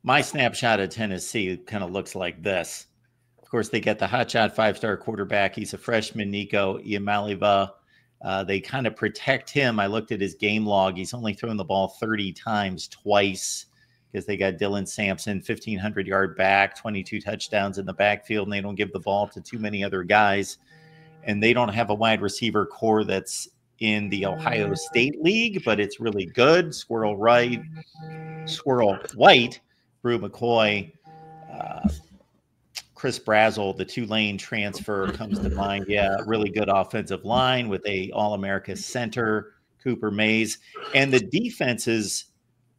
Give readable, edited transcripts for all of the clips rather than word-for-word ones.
my snapshot of Tennessee kind of looks like this. Of course, they get the hotshot 5-star quarterback. He's a freshman, Nico Iamaleava. They kind of protect him. I looked at his game log. He's only thrown the ball 30 times twice because they got Dylan Sampson, 1,500-yard back, 22 touchdowns in the backfield, and they don't give the ball to too many other guys. And they don't have a wide receiver core that's in the Ohio State League, but it's really good. Squirrel White, Brew McCoy, Chris Brazzell, the Tulane transfer comes to mind. Yeah, really good offensive line with a All-America center, Cooper Mays. And the defenses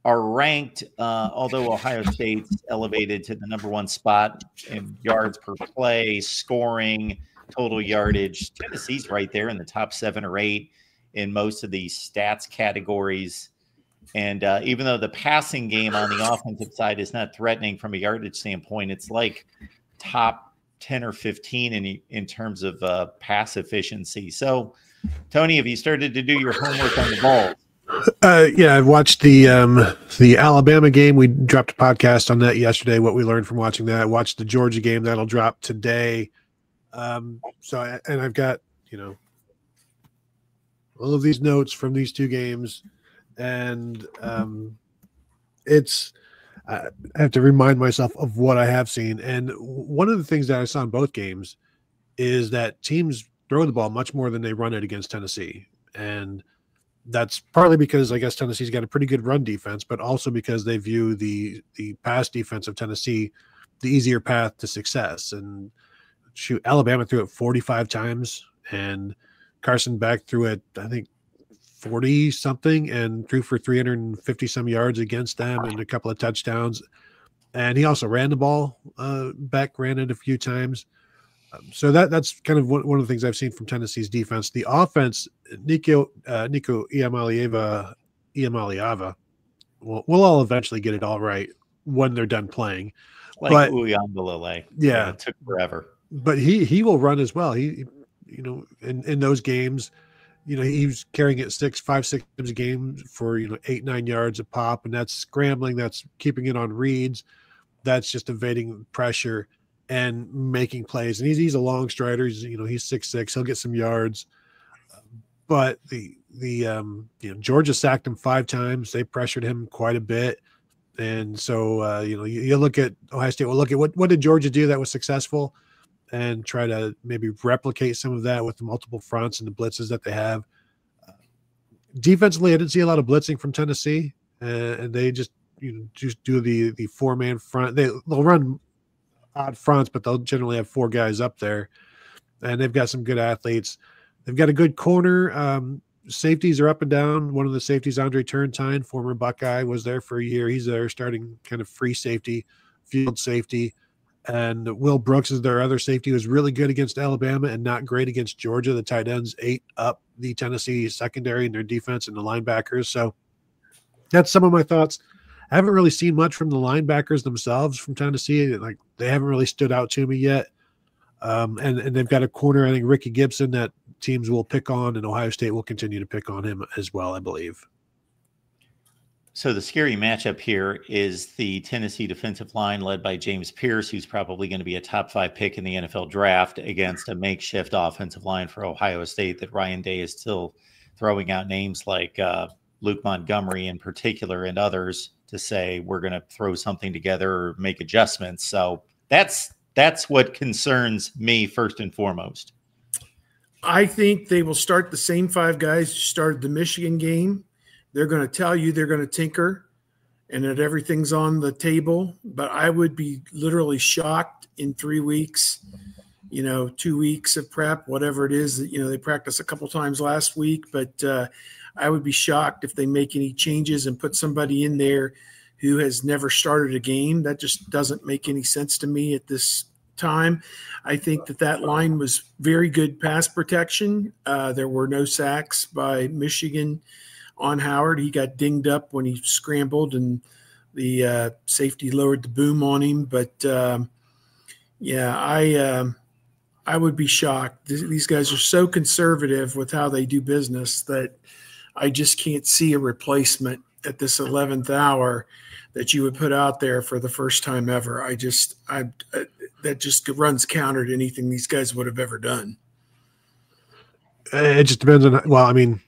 are ranked, although Ohio State's elevated to the #1 spot in yards per play, scoring, total yardage. Tennessee's right there in the top 7 or 8 in most of these stats categories. And even though the passing game on the offensive side is not threatening from a yardage standpoint, it's like top 10 or 15 in terms of pass efficiency. So, Tony, have you started to do your homework on the Vols? Yeah, I watched the Alabama game. We dropped a podcast on that yesterday, what we learned from watching that. I watched the Georgia game. That'll drop today. And I've got, all of these notes from these 2 games. And I have to remind myself of what I have seen. And one of the things that I saw in both games is that teams throw the ball much more than they run it against Tennessee. And that's partly because I guess Tennessee's got a pretty good run defense, but also because they view the pass defense of Tennessee the easier path to success. And Alabama threw it 45 times, and Carson Beck threw it, I think, 40 something and threw for 350 some yards against them and a couple of touchdowns. And he also ran the ball. Beck ran it a few times. So that's kind of one of the things I've seen from Tennessee's defense. The offense, Nico Iamaleava we'll all eventually get it all right when they're done playing. Like Uyunglele. Yeah. It took forever. But he will run as well. He in those games, he was carrying it 5-6 times a game for 8-9 yards a pop, and that's scrambling, that's keeping it on reads, that's just evading pressure and making plays. And he's a long strider. He's 6'6". He'll get some yards. But Georgia sacked him 5 times. They pressured him quite a bit. And so you look at Ohio State. Well, look at what did Georgia do that was successful, and try to maybe replicate some of that with the multiple fronts and the blitzes that they have. Defensively, I didn't see a lot of blitzing from Tennessee, and they just do the 4-man front. They'll run odd fronts, but they'll generally have 4 guys up there, and they've got some good athletes. They've got a good corner. Safeties are up and down. One of the safeties, Andre Turntine, former Buckeye, was there for a year. He's there starting kind of free safety, field safety. And Will Brooks is their other safety, who was really good against Alabama and not great against Georgia. The tight ends ate up the Tennessee secondary and their defense and the linebackers. So that's some of my thoughts. I haven't really seen much from the linebackers themselves from Tennessee. Like, they haven't really stood out to me yet. And they've got a corner, I think, Ricky Gibson, that teams will pick on, and Ohio State will continue to pick on him as well, I believe. So the scary matchup here is the Tennessee defensive line led by James Pierce, who's probably going to be a top 5 pick in the NFL draft, against a makeshift offensive line for Ohio State that Ryan Day is still throwing out names like Luke Montgomery in particular and others to say we're going to throw something together or make adjustments. So that's what concerns me first and foremost. I think they will start the same 5 guys who started the Michigan game. They're going to tell you they're going to tinker and that everything's on the table. But I would be literally shocked in 3 weeks, 2 weeks of prep, whatever it is. They practiced a couple times last week, but I would be shocked if they make any changes and put somebody in there who has never started a game. That just doesn't make any sense to me at this time. I think that line was very good pass protection. There were no sacks by Michigan on Howard. He got dinged up when he scrambled and the safety lowered the boom on him. But I would be shocked. These guys are so conservative with how they do business that I just can't see a replacement at this 11th hour that you would put out there for the first time ever. That just runs counter to anything these guys would have ever done. It just depends on, well, I mean,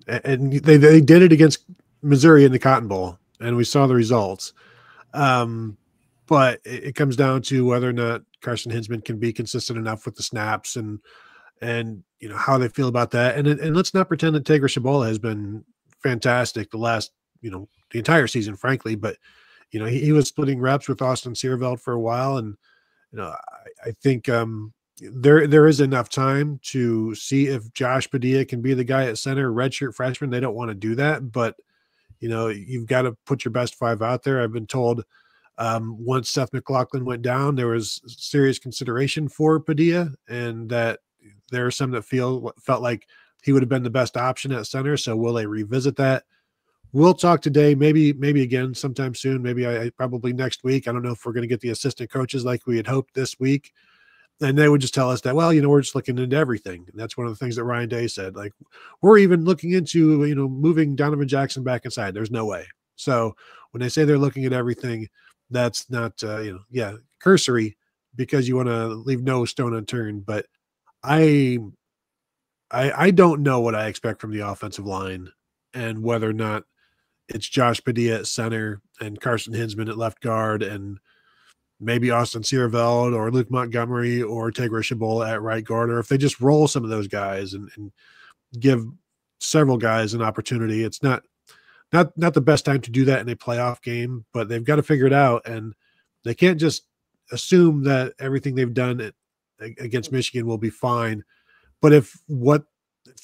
and they did it against Missouri in the Cotton Bowl, and we saw the results. But it comes down to whether or not Carson Hinsman can be consistent enough with the snaps and how they feel about that. And let's not pretend that Taylor Shabola has been fantastic the last, the entire season, frankly, but he was splitting reps with Austin Searveld for a while. And, I think, there is enough time to see if Josh Padilla can be the guy at center, redshirt freshman. They don't want to do that, but you've got to put your best 5 out there. I've been told once Seth McLaughlin went down, there was serious consideration for Padilla, and that there are some that felt like he would have been the best option at center. So will they revisit that? We'll talk today, maybe again sometime soon, maybe probably next week. I don't know if we're going to get the assistant coaches like we had hoped this week. And they would just tell us that, well, we're just looking into everything. And that's one of the things that Ryan Day said. Like, we're even looking into, moving Donovan Jackson back inside. There's no way. So when they say they're looking at everything, that's not, cursory, because you want to leave no stone unturned. But I don't know what I expect from the offensive line, and whether or not it's Josh Padilla at center and Carson Hinsman at left guard and maybe Austin Searveld or Luke Montgomery or Taylor Shabola at right guard, or if they just roll some of those guys and give several guys an opportunity. It's not the best time to do that in a playoff game, but they've got to figure it out, and they can't just assume that everything they've done against Michigan will be fine. But if the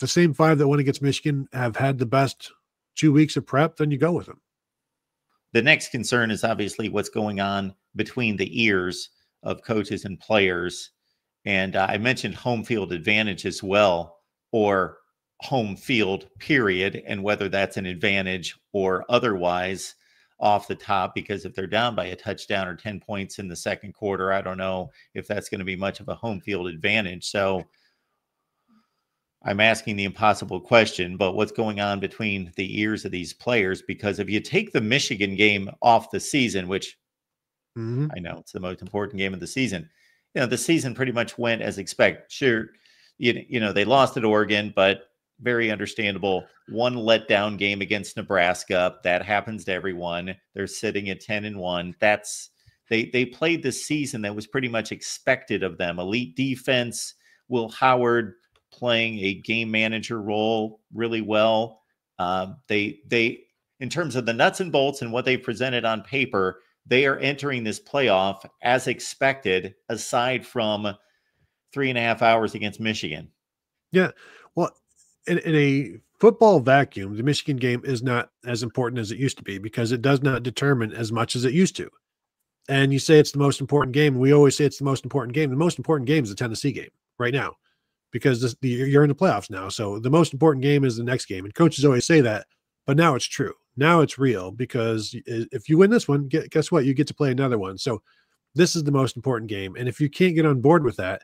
same 5 that went against Michigan have had the best 2 weeks of prep, then you go with them. The next concern is obviously what's going on between the ears of coaches and players. And I mentioned home field advantage as well, or home field period, and whether that's an advantage or otherwise off the top, because if they're down by a touchdown or 10 points in the second quarter, I don't know if that's going to be much of a home field advantage. So I'm asking the impossible question, but what's going on between the ears of these players? Because if you take the Michigan game off the season, which I know it's the most important game of the season, the season pretty much went as expected. Sure, they lost at Oregon, but very understandable. One letdown game against Nebraska. That happens to everyone. They're sitting at 10-1. They played this season that was pretty much expected of them. Elite defense, Will Howard playing a game manager role really well. They in terms of the nuts and bolts and what they presented on paper, they are entering this playoff as expected, aside from 3.5 hours against Michigan. Yeah. Well, in a football vacuum, the Michigan game is not as important as it used to be, because it does not determine as much as it used to. And you say it's the most important game. We always say it's the most important game. The most important game is the Tennessee game right now, because you're in the playoffs now. So the most important game is the next game. And coaches always say that, but now it's true. Now it's real, because if you win this one, guess what? You get to play another one. So this is the most important game. And if you can't get on board with that,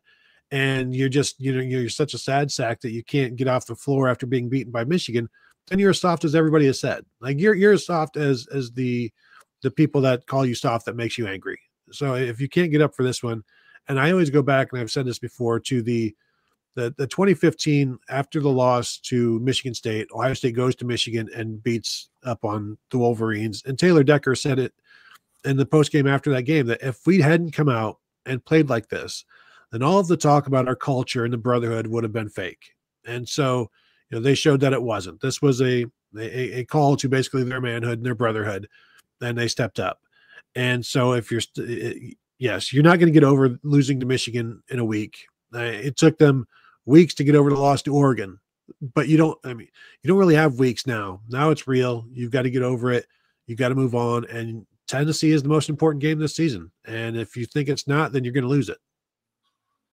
and you're just, you're such a sad sack that you can't get off the floor after being beaten by Michigan, then you're as soft as everybody has said. Like, you're as soft as the people that call you soft that makes you angry. So if you can't get up for this one, and I always go back, and I've said this before, to the 2015, after the loss to Michigan State, Ohio State goes to Michigan and beats up on the Wolverines. And Taylor Decker said it in the postgame after that game, that if we hadn't come out and played like this, then all of the talk about our culture and the brotherhood would have been fake. And so, they showed that it wasn't. This was a call to basically their manhood and their brotherhood, and they stepped up. And so if yes, you're not going to get over losing to Michigan in a week. It took them weeks to get over the loss to Oregon, but you don't really have weeks now. Now it's real. You've got to get over it. You've got to move on. And Tennessee is the most important game this season. And if you think it's not, then you're going to lose it.